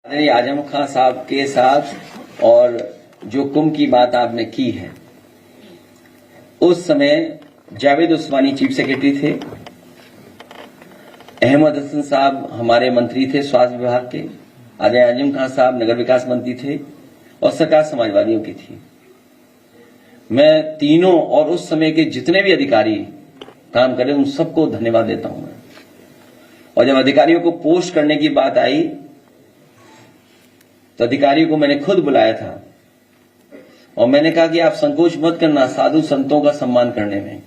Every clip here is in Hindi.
आजम खान साहब के साथ और जो कुंभ की बात आपने की है, उस समय जावेद उस्मानी चीफ सेक्रेटरी थे, अहमद हसन साहब हमारे मंत्री थे स्वास्थ्य विभाग के, आजम खान साहब नगर विकास मंत्री थे और सरकार समाजवादियों की थी। मैं तीनों और उस समय के जितने भी अधिकारी काम करे उन सबको धन्यवाद देता हूं मैं। और जब अधिकारियों को पोस्ट करने की बात आई तो अधिकारियों को मैंने खुद बुलाया था और मैंने कहा कि आप संकोच मत करना साधु संतों का सम्मान करने में।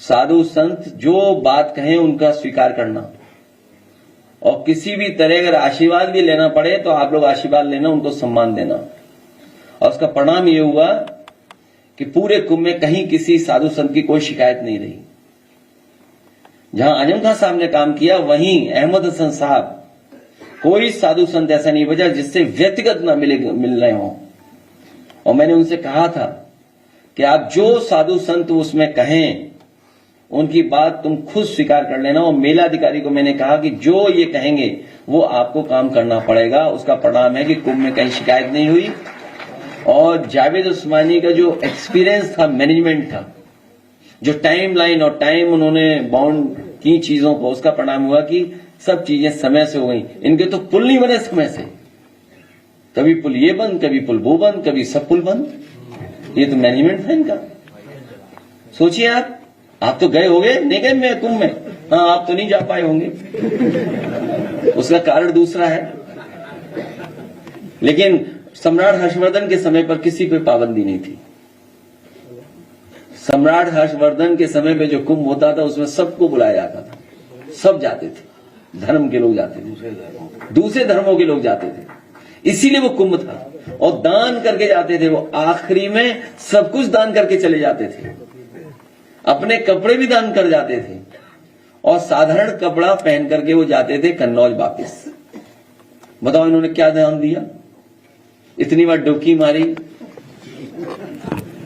साधु संत जो बात कहें उनका स्वीकार करना और किसी भी तरह अगर आशीर्वाद भी लेना पड़े तो आप लोग आशीर्वाद लेना, उनको सम्मान देना। और उसका परिणाम यह हुआ कि पूरे कुंभ में कहीं किसी साधु संत की कोई शिकायत नहीं रही। जहां आजम खान साहब ने काम किया वहीं अहमद हसन साहब, कोई साधु संत ऐसा नहीं बचा जिससे व्यक्तिगत न मिल रहे हों। और मैंने उनसे कहा था कि आप जो साधु संत उसमें कहें उनकी बात तुम खुद स्वीकार कर लेना। और मेला अधिकारी को मैंने कहा कि जो ये कहेंगे वो आपको काम करना पड़ेगा। उसका परिणाम है कि कुंभ में कहीं शिकायत नहीं हुई। और जावेद उस्मानी का जो एक्सपीरियंस था, मैनेजमेंट था, जो टाइम लाइन और टाइम उन्होंने बाउंड की चीजों को, उसका परिणाम हुआ कि सब चीजें समय से हो गई। इनके तो पुल नहीं बने समय से, कभी पुल ये बंद, कभी पुल वो बंद, कभी सब पुल बंद। ये तो मैनेजमेंट था इनका। सोचिए आप तो गए होंगे, नहीं गए मैं कुंभ में? हाँ, आप तो नहीं जा पाए होंगे, उसका कारण दूसरा है। लेकिन सम्राट हर्षवर्धन के समय पर किसी कोई पाबंदी नहीं थी। सम्राट हर्षवर्धन के समय पे जो कुंभ होता था उसमें सबको बुलाया जाता था, सब जाते थे, धर्म के लोग जाते थे, दूसरे धर्मों के लोग जाते थे, इसीलिए वो कुंभ था। और दान करके जाते थे, वो आखिरी में सब कुछ दान करके चले जाते थे, अपने कपड़े भी दान कर जाते थे और साधारण कपड़ा पहन करके वो जाते थे कन्नौज वापिस। बताओ इन्होंने क्या दान दिया? इतनी बार डुबकी मारी।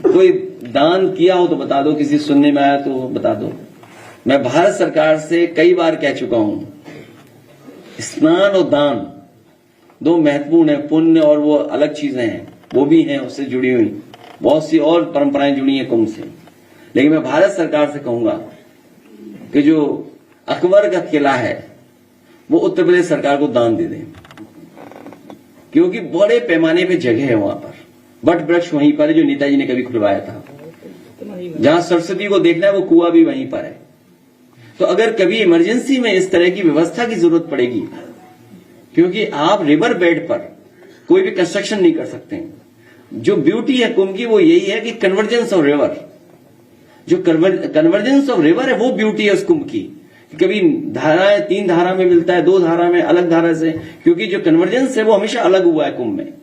कोई दान किया हो तो बता दो, किसी सुनने में आया तो बता दो। मैं भारत सरकार से कई बार कह चुका हूं, स्नान और दान दो महत्वपूर्ण है। पुण्य और वो अलग चीजें हैं, वो भी हैं, उससे जुड़ी हुई बहुत सी और परंपराएं जुड़ी हैं कुंभ से। लेकिन मैं भारत सरकार से कहूंगा कि जो अकबर का किला है वो उत्तर प्रदेश सरकार को दान दे दें, क्योंकि बड़े पैमाने पे जगह है वहां पर। वट वृक्ष वहीं पर है जो नेताजी ने कभी खुलवाया था। जहां सरस्वती को देखना है वो कुआं भी वहीं पर है। तो अगर कभी इमरजेंसी में इस तरह की व्यवस्था की जरूरत पड़ेगी, क्योंकि आप रिवर बेड पर कोई भी कंस्ट्रक्शन नहीं कर सकते। जो ब्यूटी है कुंभ की वो यही है कि कन्वर्जेंस ऑफ रिवर, जो कन्वर्जेंस ऑफ रिवर है वो ब्यूटी है उस कुंभ की। कभी धाराएं 3 धारा में मिलता है, 2 धारा में, अलग धारा से, क्योंकि जो कन्वर्जेंस है वो हमेशा अलग हुआ है कुंभ में।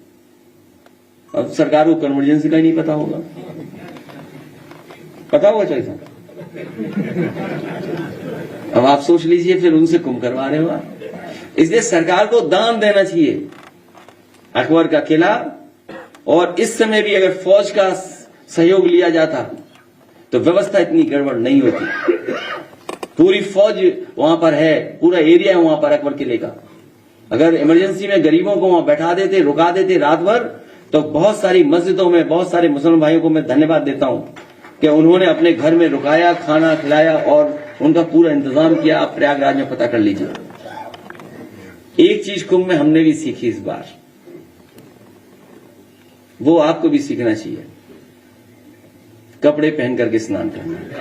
अब सरकार को कन्वर्जेंस का ही नहीं पता होगा, पता होगा चाहिए। अब आप सोच लीजिए, फिर उनसे कुंभ करवा रहे हो आप। इसलिए सरकार को दान देना चाहिए अकबर का किला। और इस समय भी अगर फौज का सहयोग लिया जाता तो व्यवस्था इतनी गड़बड़ नहीं होती। पूरी फौज वहां पर है, पूरा एरिया है वहां पर अकबर किले का। अगर इमरजेंसी में गरीबों को वहां बैठा देते, रुका देते रात भर, तो बहुत सारी मस्जिदों में बहुत सारे मुसलमान भाइयों को मैं धन्यवाद देता हूं कि उन्होंने अपने घर में रुकाया, खाना खिलाया और उनका पूरा इंतजाम किया। आप प्रयागराज में पता कर लीजिए। एक चीज कुंभ में हमने भी सीखी इस बार, वो आपको भी सीखना चाहिए, कपड़े पहन करके स्नान करना।